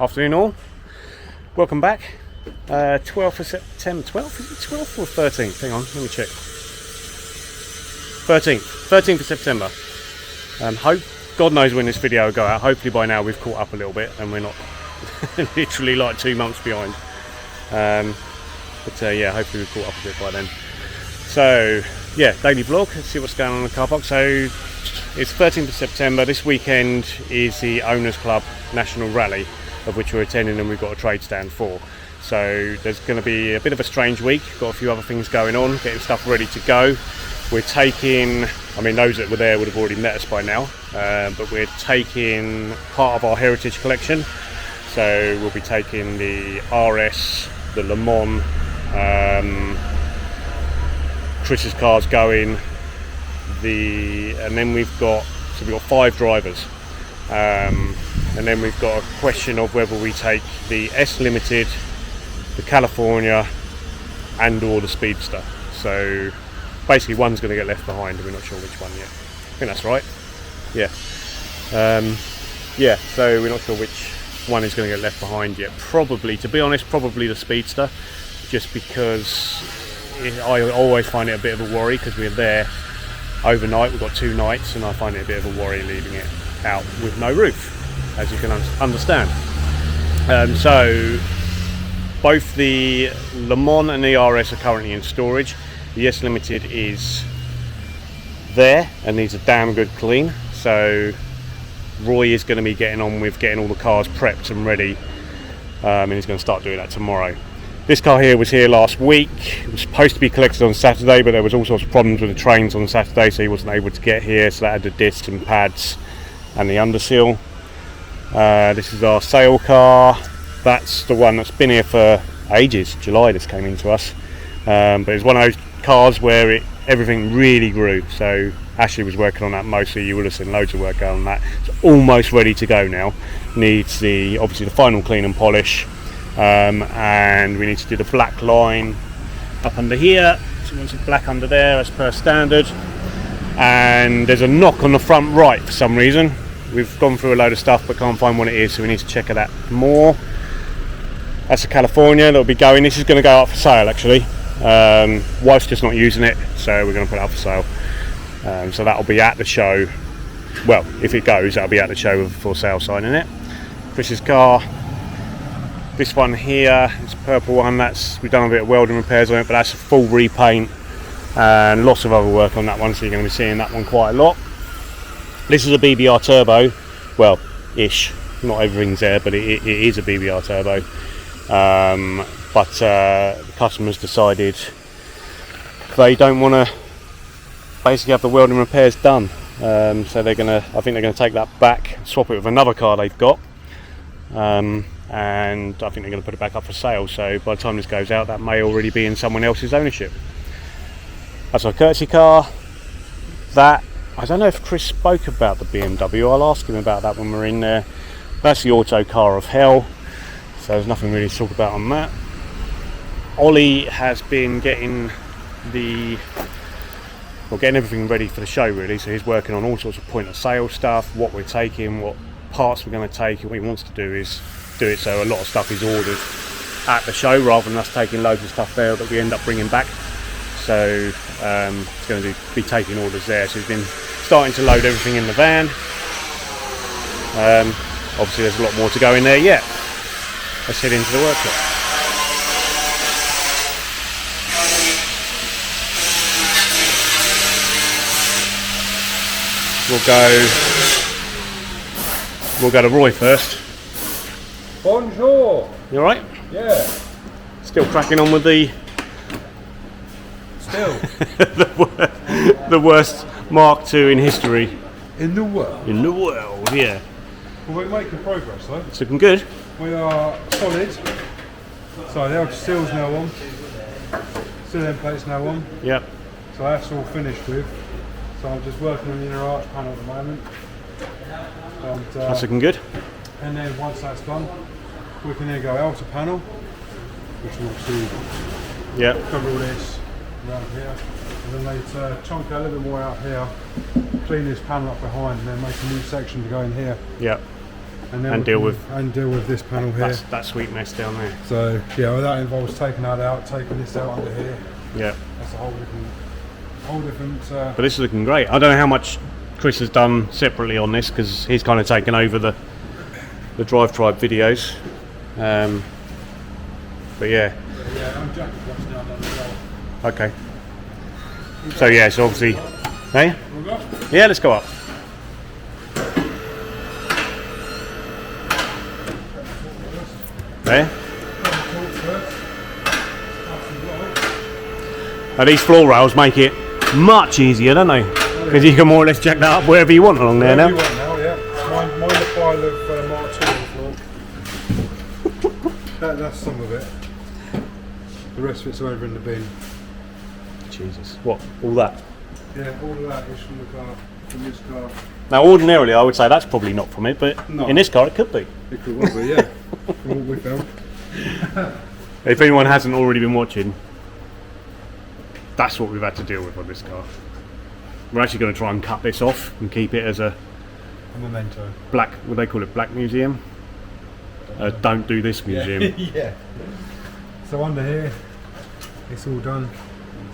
Afternoon all. Welcome back. 12th of September. 12th? Is it 12th or 13th? Hang on, let me check. 13th of September. Hope God knows when this video will go out. Hopefully by now we've caught up a little bit and we're not literally like 2 months behind. Yeah, hopefully we've caught up a bit by then. So yeah, daily vlog. Let's see what's going on in the car park. So it's 13th of September. This weekend is the Owners Club National Rally, of which we're attending and we've got a trade stand for. So there's going to be a bit of a strange week. Got a few other things going on, getting stuff ready to go. We're taking, I mean those that were there would have already met us by now, but we're taking part of our heritage collection. So we'll be taking the RS, the Le Mans, Chris's car's going, and then we've got 5 drivers. And then we've got a question of whether we take the S Limited, the California, and or the Speedster. So basically one's going to get left behind, and we're not sure which one yet. I think that's right. Yeah. So we're not sure which one is going to get left behind yet. Probably, to be honest, probably the Speedster, just because I always find it a bit of a worry because we're there overnight. We've got 2 nights, and I find it a bit of a worry leaving it out with no roof, as you can understand. So both the Le Mans and the RS are currently in storage. The S Limited is there and needs a damn good clean. So Roy is going to be getting on with getting all the cars prepped and ready, and he's going to start doing that tomorrow. This car here was here last week. It was supposed to be collected on Saturday, but there was all sorts of problems with the trains on Saturday, so he wasn't able to get here. So that had the discs and pads and the underseal. This is our sale car. That's the one that's been here for ages. July this came into us, but it's one of those cars where everything really grew. So Ashley was working on that mostly. You would have seen loads of work going on that. It's almost ready to go now. Needs obviously the final clean and polish, and we need to do the black line up under here. So once it's black under there as per standard. And there's a knock on the front right for some reason. We've gone through a load of stuff but can't find what it is, so we need to check that more. That's a California that'll be going. This is going to go up for sale actually. Wife's just not using it, so we're going to put it up for sale. So that'll be at the show. Well, if it goes, that'll be at the show with a for sale sign in it. Chris's car. This one here, it's a purple one. We've done a bit of welding repairs on it, but that's a full repaint and lots of other work on that one, so you're going to be seeing that one quite a lot. This is a BBR turbo, well, ish. Not everything's there, but it is a BBR turbo. But the customers decided they don't want to basically have the welding repairs done. So I think they're going to take that back, swap it with another car they've got, and I think they're going to put it back up for sale. So by the time this goes out, that may already be in someone else's ownership. That's our courtesy car. I don't know if Chris spoke about the BMW. I'll ask him about that when we're in there. That's the auto car of hell, so there's nothing really to talk about on that. Ollie has been getting everything ready for the show really, so he's working on all sorts of point of sale stuff, what we're taking, what parts we're going to take, and what he wants to do is do it so a lot of stuff is ordered at the show rather than us taking loads of stuff there that we end up bringing back. So it's going to be taking orders there, so he's been starting to load everything in the van. Obviously there's a lot more to go in there yet. Let's head into the workshop. We'll go to Roy first. Bonjour. You alright? Yeah. Still cracking on with the the worst Mark II in history. In the world. In the world, yeah. Well, we're making progress though. It's looking good. We are solid. So the outer seal's now on. Seal end plate's now on. Yep. So that's all finished with. So I'm just working on the inner arch panel at the moment. And, That's looking good. And then once that's done, we can then go outer panel, which will see cover all this around here. And then they chunk a little bit more out here, clean this panel up behind, and then make a new section to go in here. Yep. and deal with this panel here. That sweet mess down there. So yeah, well, that involves taking that out, taking this out under here. Yeah. That's a whole different. But this is looking great. I don't know how much Chris has done separately on this because he's kind of taken over the Drive Tribe videos. But yeah. I'm jacking what's now done as well. Okay. So yeah, so obviously, hey? Yeah, let's go up. There. Now these floor rails make it much easier, don't they? Because you can more or less jack that up wherever you want along there now. You want now, yeah. Mind the pile of Mark 2 on the floor. That's some of it. The rest of it's over in the bin. Jesus. What? All that? Yeah, all of that is from the car, from this car. Now ordinarily I would say that's probably not from it, but in this car it could be. It could well be, yeah. From what we found. If anyone hasn't already been watching, that's what we've had to deal with on this car. We're actually going to try and cut this off and keep it as a memento. Black, what do they call it, black museum? Don't do this museum. Yeah. So under here, it's all done.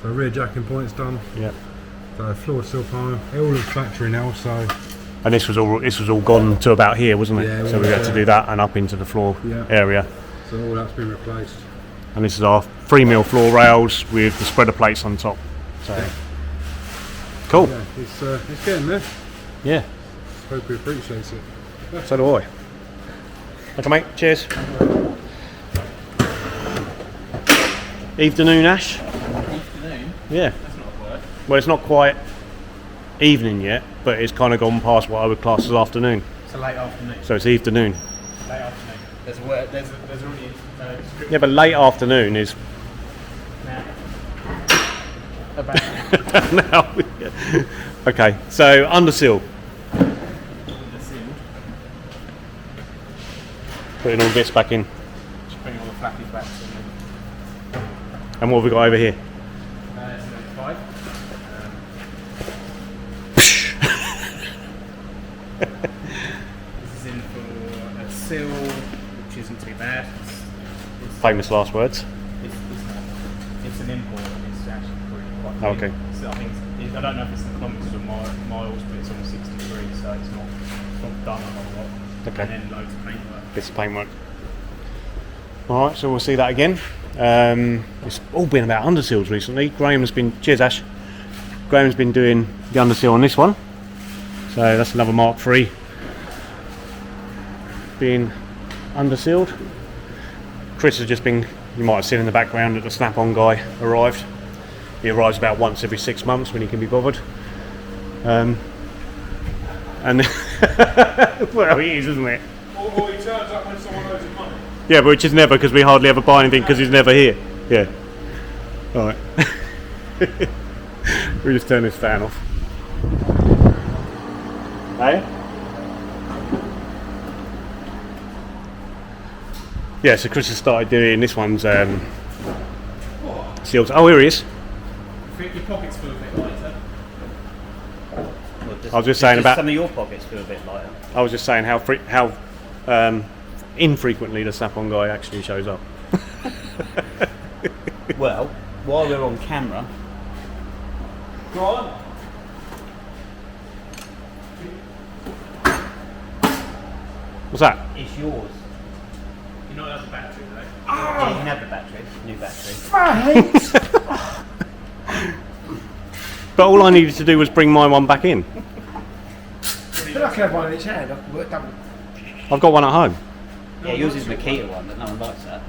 So rear jacking point's done. Yeah. So floor sill panel, it all looks factory now. So. And this was all gone to about here, wasn't it? Yeah. So we had to do that and up into the floor area. So all that's been replaced. And this is our 3mm floor rails with the spreader plates on top. So cool. Yeah, it's getting there. Yeah. Hope he appreciates it. So do I. Okay, mate. Cheers. Evening, Ash. Afternoon? Yeah. That's not a word. Well, it's not quite evening yet, but it's kind of gone past what I would class as afternoon. It's a late afternoon. So it's evening. Late afternoon. There's a word. There's already a description. Yeah, but late afternoon is Now. About now. Okay, so undersill. Putting all bits back in. Just bring all the flappies back. And what have we got over here? It's an 5. This is in for a sill, which isn't too bad. It's Famous last words. it's an import. It's actually pretty quite Okay. So I think I don't know if it's in kilometres or miles, but it's on 63, so it's not done a whole lot. Okay. And then loads of paintwork. Bits of paintwork. Alright, so we'll see that again. It's all been about underseals recently. Graham's been, cheers Ash. Graham's been doing the underseal on this one. So that's another Mark III being undersealed. Chris has just been, you might have seen in the background that the snap-on guy arrived. He arrives about once every 6 months when he can be bothered. And well, he is, isn't it? Or he turns up when someone owes him money. Yeah, but which is never, because we hardly ever buy anything because he's never here. Yeah. Alright. We just turn this fan off. Hey? Yeah, so Chris has started doing this one's seals. Oh, here he is. Your pockets feel a bit lighter. I was just saying about some of your pockets feel a bit lighter. I was just saying how infrequently the snap-on guy actually shows up. Well, while we're on camera, Go on. What's that? it's yours. You're not allowed the battery, though. Yeah, you can have the battery, new battery. But all I needed to do was bring my one back in. I can have one in each hand. I can work double. I've got one at home. Yeah, yours is Makita one, but no one likes that.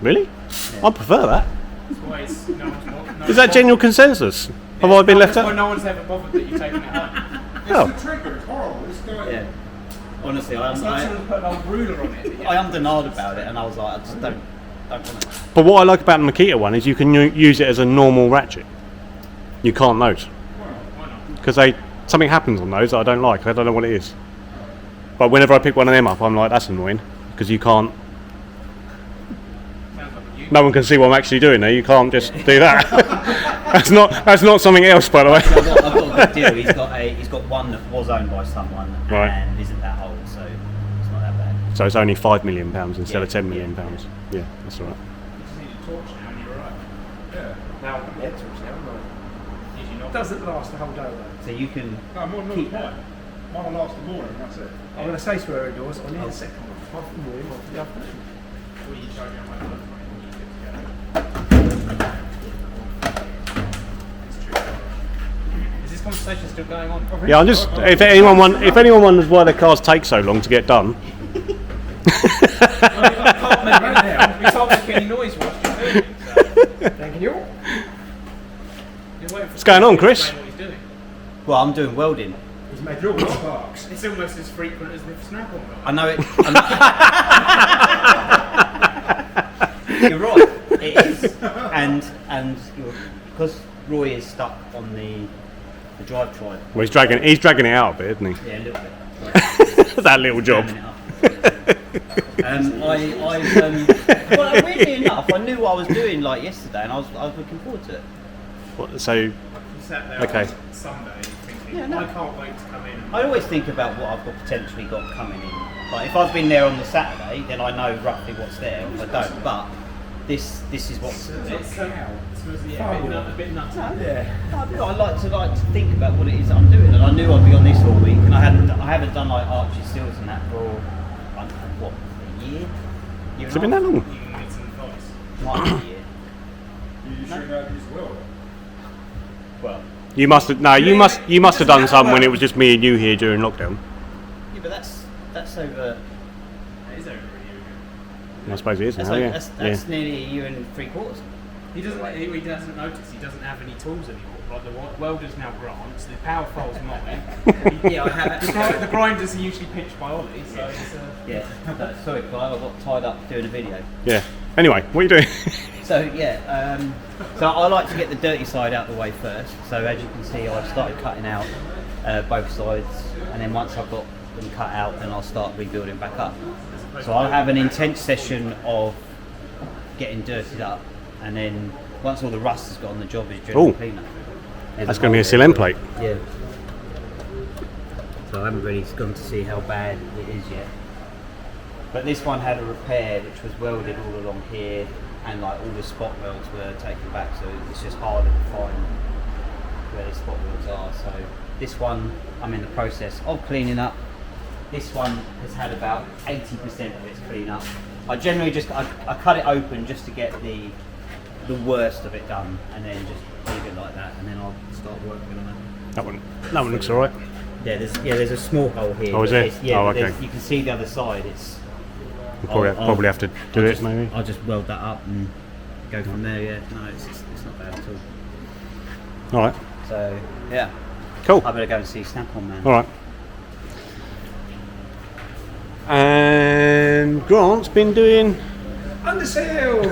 Really? Yeah. I prefer that. That's why it's no one's Is that general consensus? Have I been left That's why out? no one's ever bothered that you've taken it home. Oh. The trigger is horrible. This guy. Yeah. Honestly, It's not someone put an old ruler on it. I am denied about it, and I was like, I just don't want it. But what I like about the Makita one is you can use it as a normal ratchet. You can't those. Why not? Because something happens on those that I don't like. I don't know what it is. But whenever I pick one of them up, I'm like, that's annoying. Because you can't, Sounds like you. no one can see what I'm actually doing there. You can't just do that. that's not something else, by the way. So I've got a good deal. He's got one that was owned by someone Right. and isn't that old, so it's So it's only £5 million instead of Yeah, £10 million. Yeah, that's all right. You just need a torch now and you're right. Yeah. Now, yeah, it's all now, Did you not? doesn't last the whole day though. So you can No, more than keep mine. that. Mine will last the morning, that's it. I'm going to say swear indoors, I need a second one. One for the morning, one for the afternoon. What are you charging on my phone? Is this conversation still going on? Yeah, I'm just. If anyone wonders why the cars take so long to get done, We can't make any noise whilst you're doing it. So Thank you. you're waiting for what's going on, Chris? What he's doing. Well, I'm doing welding. He's made all the sparks. It's almost as frequent as the Snap-on guy. I know it. You're right. It is, and because Roy is stuck on the drivetrain. Well, he's dragging it out a bit, isn't he? Yeah, a little bit. That little job. Well, weirdly enough, I knew what I was doing like yesterday, and I was looking forward to it. So You sat there Okay. on Sunday thinking, Yeah, no. I can't wait to come in. I always think about what I've got potentially got coming in. Like if I've been there on the Saturday, then I know roughly what's there. If I don't, but this is what's there. It smells a bit nutty. Yeah. I like to think about what it is that I'm doing, and I knew I'd be on this all week, and I haven't done like Archie Seals and that for I don't know, what, a year? has it been that long? You can need some advice. Might be a year. You sure you know how to use the welder? Well, You must have. No, you must have done some when it was just me and you here during lockdown. Yeah, but that's over. it is over a year ago. I suppose it is That's, now. Yeah. that's nearly a year and 3/4. He doesn't notice he doesn't have any tools anymore. Like the welder's now Grant's, the power file's mine. Yeah, I have. The grinders are usually pinched by Ollie, so it's Yeah, no, sorry, Clive, I got tied up doing a video. Yeah. Anyway, what are you doing? So yeah, so I like to get the dirty side out of the way first. So as you can see, I've started cutting out both sides, and then once I've got them cut out, then I'll start rebuilding back up. So I'll have an intense session of getting dirtied up, and then once all the rust has gone, the job is general Ooh. cleanup. That's going to be a seal end plate. Yeah. So I haven't really gone to see how bad it is yet. But this one had a repair which was welded all along here, and like all the spot welds were taken back, so it's just harder to find where the spot welds are. So this one I'm in the process of cleaning up. This one has had about 80% of its clean up. I generally just I cut it open just to get the worst of it done, and then just leave it like that, and then I'll start working on it. That one looks all right. Yeah, there's a small hole here. Oh, is but there? it's- Yeah, Oh, but okay. you can see the other side. It's We'll probably have to do it just, maybe. I'll just weld that up and go from there. Yeah, no, it's not bad at all. All right. So yeah, Cool. I better go and see Snap-on Man. All right. And Grant's been doing. Under seal!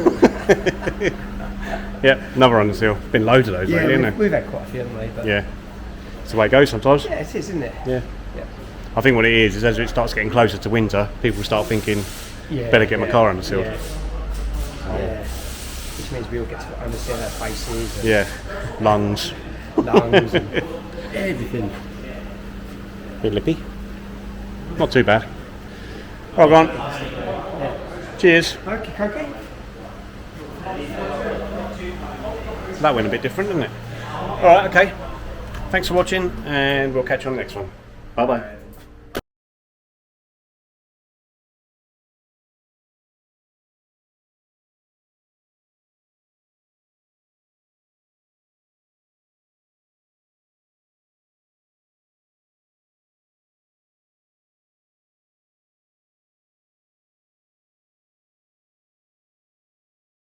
Yeah, another under seal. Been loads of those Yeah, lately, isn't we've had quite a few, haven't we? But there? Yeah. It's the way it goes sometimes. yeah, it is, isn't it? Yeah. Yeah. I think what it is as it starts getting closer to winter, people start thinking, Yeah, better get my car under sealed. Yeah. Yeah. Which means we all get to understand our faces and Yeah. Lungs. lungs and everything. Bit lippy. Not too bad. All right, Grant. Cheers. Okay. That went a bit different, didn't it? All right, okay. Thanks for watching, and we'll catch you on the next one. Bye bye.